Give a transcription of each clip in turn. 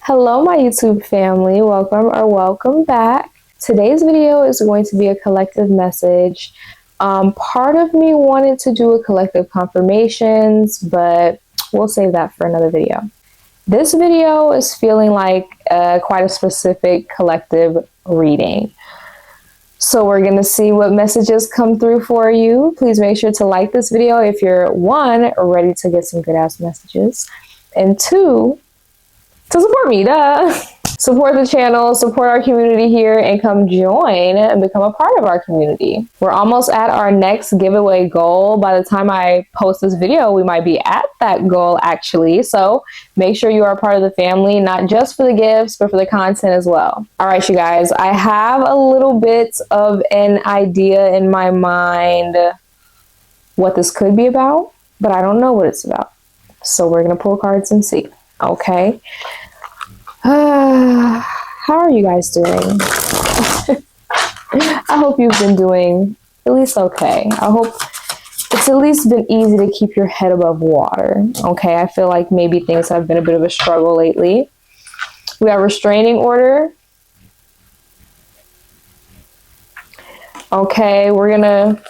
Hello, my YouTube family. Welcome back. Today's video is going to be a collective message. Part of me wanted to do a collective confirmations, but we'll save that for another video. This video is feeling like quite a specific collective reading. So we're going to see what messages come through for you. Please make sure to like this video if you're, one, ready to get some good ass messages, and two, to support me, support the channel, support our community here, and come join and become a part of our community. We're almost at our next giveaway goal. By the time I post this video, we might be at that goal actually. So make sure you are a part of the family, not just for the gifts, but for the content as well. All right, you guys, I have a little bit of an idea in my mind what this could be about, but I don't know what it's about. So we're going to pull cards and see. Okay. How are you guys doing? I hope you've been doing at least okay. I hope it's at least been easy to keep your head above water. Okay, I feel like maybe things have been a bit of a struggle lately. We have restraining order. Okay, we're gonna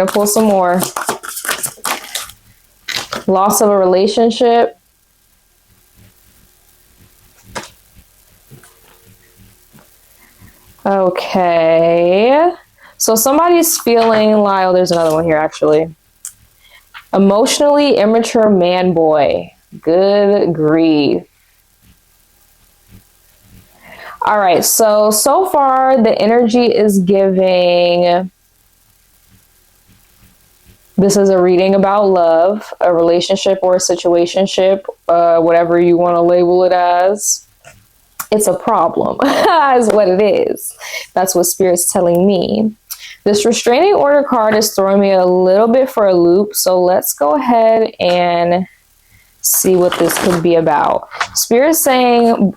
pull some more. Loss of a relationship. Okay, so somebody's feeling like, oh, there's another one here actually. Emotionally immature man boy. Good grief. All right, so far the energy is giving, this is a reading about love, a relationship or a situationship, whatever you want to label it as. It's a problem, is what it is. That's what Spirit's telling me. This restraining order card is throwing me a little bit for a loop. So let's go ahead and see what this could be about. Spirit's saying,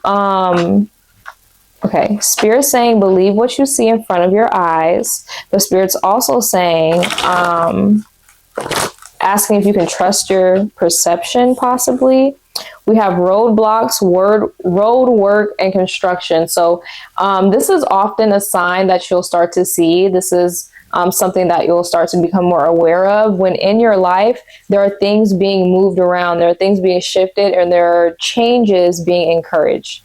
Spirit's saying, believe what you see in front of your eyes. But Spirit's also saying, asking if you can trust your perception, possibly. We have roadblocks, road work, and construction. So this is often a sign that you'll start to see. This is something that you'll start to become more aware of when in your life there are things being moved around, there are things being shifted, and there are changes being encouraged.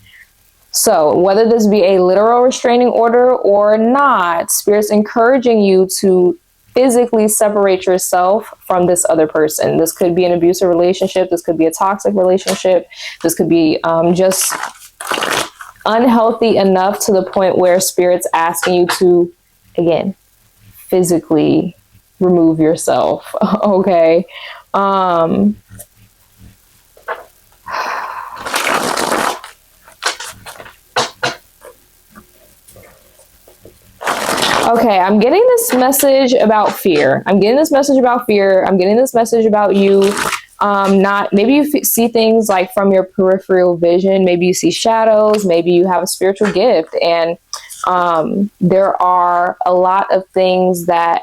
So whether this be a literal restraining order or not, Spirit's encouraging you to physically separate yourself from this other person. This could be an abusive relationship. This could be a toxic relationship. This could be just unhealthy enough to the point where Spirit's asking you to, again, physically remove yourself. Okay. Okay, I'm getting this message about fear. I'm getting this message about you. Maybe you see things like from your peripheral vision. Maybe you see shadows. Maybe you have a spiritual gift. And there are a lot of things that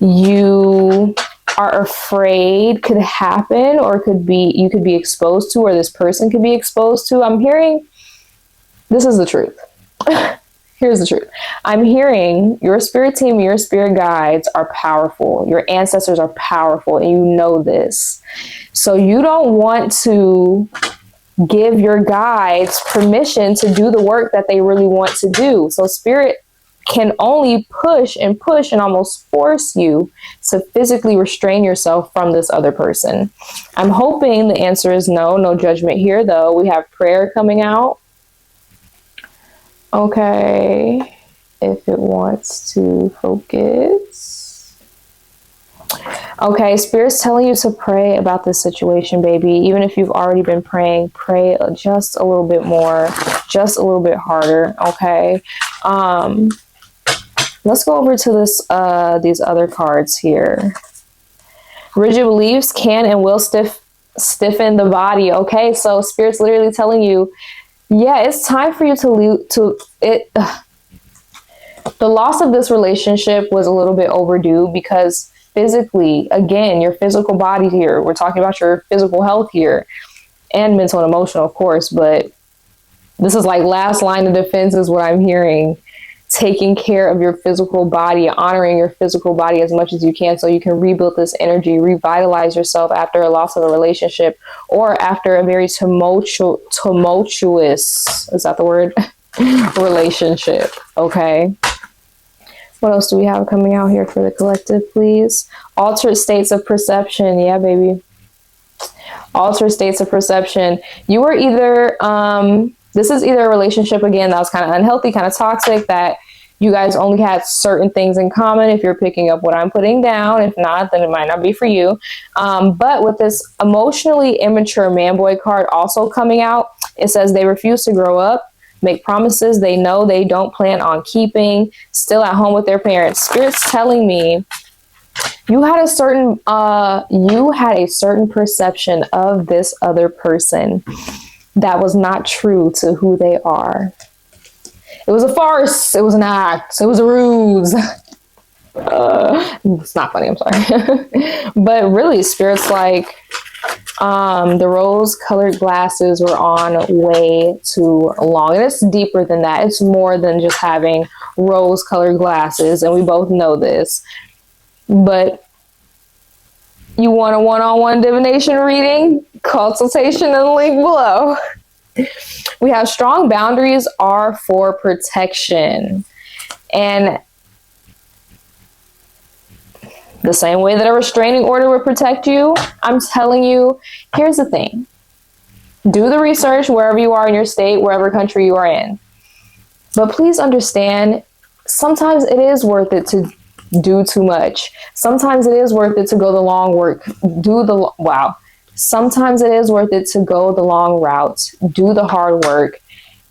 you are afraid could happen or you could be exposed to, or this person could be exposed to. I'm hearing, this is the truth. Here's the truth. I'm hearing your spirit team, your spirit guides are powerful. Your ancestors are powerful, and you know this. So you don't want to give your guides permission to do the work that they really want to do. So Spirit can only push and almost force you to physically restrain yourself from this other person. I'm hoping the answer is no. No judgment here, though. We have prayer coming out. Okay, if it wants to focus. Okay, Spirit's telling you to pray about this situation, baby. Even if you've already been praying, pray just a little bit more, just a little bit harder, okay? Let's go over to these other cards here. Rigid beliefs can and will stiffen the body, okay? So Spirit's literally telling you, yeah, it's time for you to leave. The loss of this relationship was a little bit overdue because physically, again, your physical body here, we're talking about your physical health here. and mental and emotional, of course, but this is like last line of defense is what I'm hearing. Taking care of your physical body, honoring your physical body as much as you can so you can rebuild this energy, revitalize yourself after a loss of a relationship or after a very tumultuous, is that the word? Relationship. Okay. What else do we have coming out here for the collective, please? Altered states of perception. Yeah, baby. Altered states of perception. You are either, this is either a relationship, again, that was kind of unhealthy, kind of toxic, that you guys only had certain things in common. If you're picking up what I'm putting down, if not, then it might not be for you. But with this emotionally immature man-boy card also coming out, it says they refuse to grow up, make promises they know they don't plan on keeping, still at home with their parents. Spirit's telling me you had a certain perception of this other person that was not true to who they are. It was a farce. It was an act. It was a ruse. It's not funny. I'm sorry. But really, Spirit's like, the rose-colored glasses were on way too long. And it's deeper than that. It's more than just having rose-colored glasses. And we both know this. But you want a one-on-one divination reading? Consultation in the link below. We have strong boundaries are for protection. And the same way that a restraining order would protect you, I'm telling you, here's the thing. Do the research wherever you are in your state, wherever country you are in. But please understand, sometimes it is worth it to do too much. Sometimes it is worth it to go the long work. Sometimes it is worth it to go the long route, do the hard work,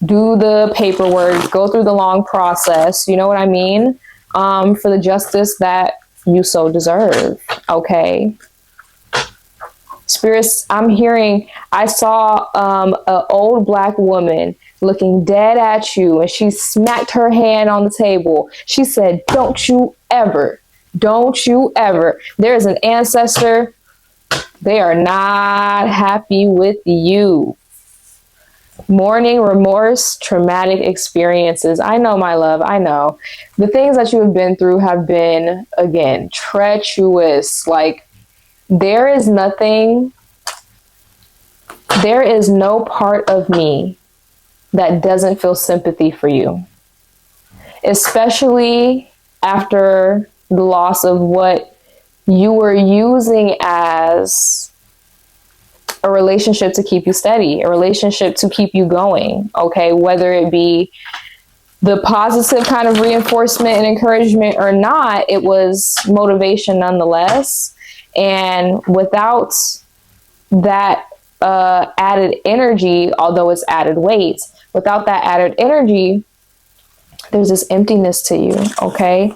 do the paperwork, go through the long process. You know what I mean? For the justice that you so deserve. Okay. Spirits, I saw an old Black woman looking dead at you, and she smacked her hand on the table. She said, don't you ever. There's an ancestor. They are not happy with you. Mourning, remorse, traumatic experiences. I know, my love, I know. The things that you have been through have been, again, treacherous. Like, there is no part of me that doesn't feel sympathy for you. Especially after the loss of what you were using as a relationship to keep you steady, a relationship to keep you going, okay? Whether it be the positive kind of reinforcement and encouragement or not, it was motivation nonetheless. And without that added energy, although it's added weight, without that added energy, there's this emptiness to you, okay?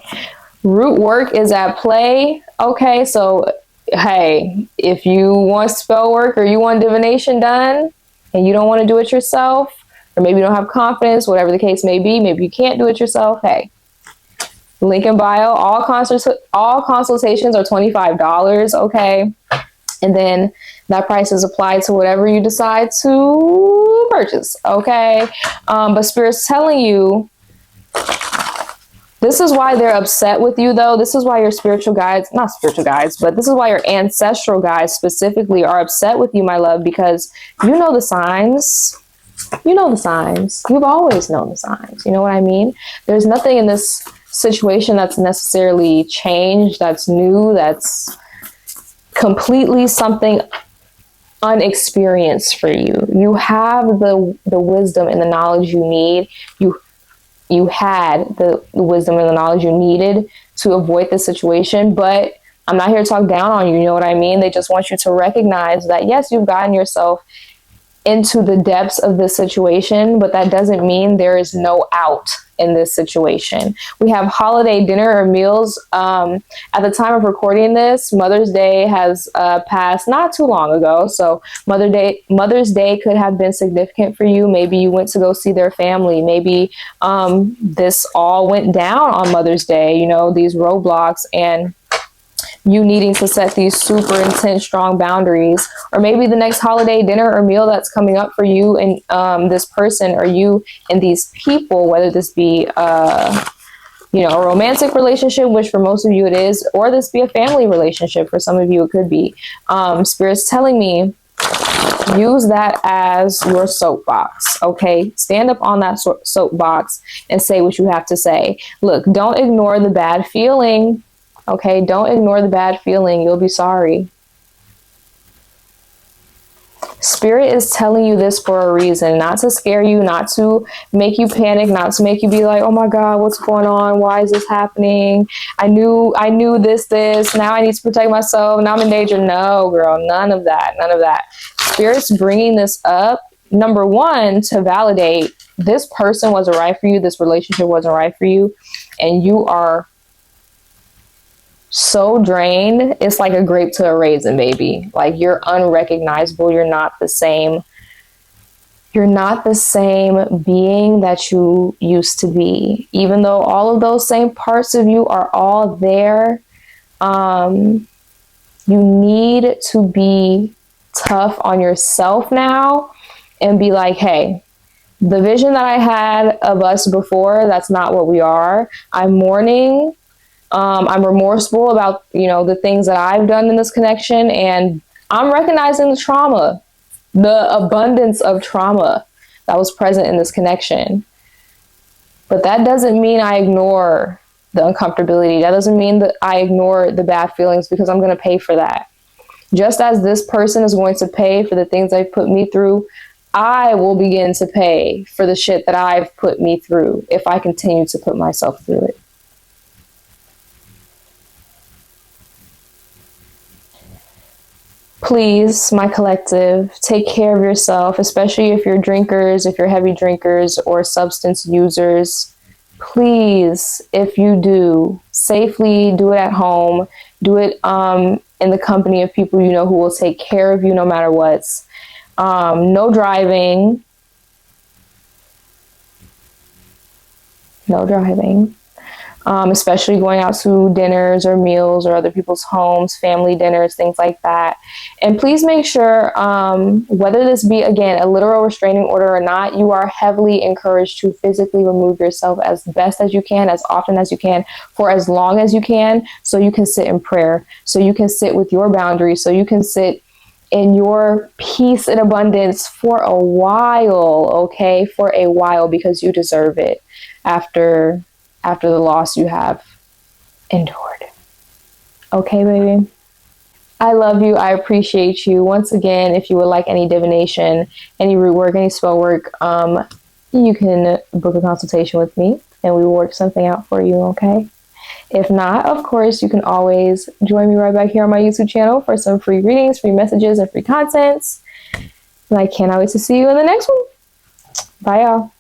Root work is at play, okay? So, hey, if you want spell work or you want divination done and you don't want to do it yourself, or maybe you don't have confidence, whatever the case may be, maybe you can't do it yourself, hey, link in bio. All consultations are $25, okay? And then that price is applied to whatever you decide to purchase, okay? But Spirit's telling you, this is why they're upset with you, though. This is why your spiritual guides, not spiritual guides, but this is why your ancestral guides specifically are upset with you, my love, because you know the signs. You know the signs. You've always known the signs. You know what I mean? There's nothing in this situation that's necessarily changed, that's new, that's completely something unexperienced for you. You have the wisdom and the knowledge you need. You had the wisdom and the knowledge you needed to avoid the situation, but I'm not here to talk down on you. You know what I mean? They just want you to recognize that, yes, you've gotten yourself into the depths of this situation, but that doesn't mean there is no out in this situation. We have holiday dinner or meals. At the time of recording this, Mother's Day has passed not too long ago. So Mother's Day could have been significant for you. Maybe you went to go see their family. Maybe this all went down on Mother's Day, you know, these roadblocks, and you needing to set these super intense, strong boundaries, or maybe the next holiday dinner or meal that's coming up for you and this person, or you and these people, whether this be you know, a romantic relationship, which for most of you it is, or this be a family relationship. For some of you, it could be. Spirit's telling me, use that as your soapbox, okay? Stand up on that soapbox and say what you have to say. Look, don't ignore the bad feeling, okay? Don't ignore the bad feeling. You'll be sorry. Spirit is telling you this for a reason, not to scare you, not to make you panic, not to make you be like, oh my God, what's going on? Why is this happening? I knew this, now I need to protect myself. Now I'm in danger. No, girl, none of that, none of that. Spirit's bringing this up, number one, to validate this person wasn't right for you. This relationship wasn't right for you. And you are so drained. It's like a grape to a raisin, baby. Like, you're unrecognizable. You're not the same. You're not the same being that you used to be. Even though all of those same parts of you are all there, you need to be tough on yourself now and be like, hey, the vision that I had of us before, that's not what we are. I'm mourning. I'm remorseful about, you know, the things that I've done in this connection, and I'm recognizing the trauma, the abundance of trauma that was present in this connection. But that doesn't mean I ignore the uncomfortability. That doesn't mean that I ignore the bad feelings, because I'm going to pay for that. Just as this person is going to pay for the things they've put me through, I will begin to pay for the shit that I've put me through if I continue to put myself through it. Please, my collective, take care of yourself, especially if you're drinkers, if you're heavy drinkers or substance users. Please, if you do, safely do it at home. Do it in the company of people you know who will take care of you no matter what. No driving. No driving. Especially going out to dinners or meals or other people's homes, family dinners, things like that. And please make sure, whether this be, again, a literal restraining order or not, you are heavily encouraged to physically remove yourself as best as you can, as often as you can, for as long as you can, so you can sit in prayer, so you can sit with your boundaries, so you can sit in your peace and abundance for a while, okay? For a while, because you deserve it after the loss you have endured. Okay, baby? I love you. I appreciate you. Once again, if you would like any divination, any root work, any spell work, you can book a consultation with me and we will work something out for you, okay? If not, of course, you can always join me right back here on my YouTube channel for some free readings, free messages, and free content. And I cannot wait to see you in the next one. Bye, y'all.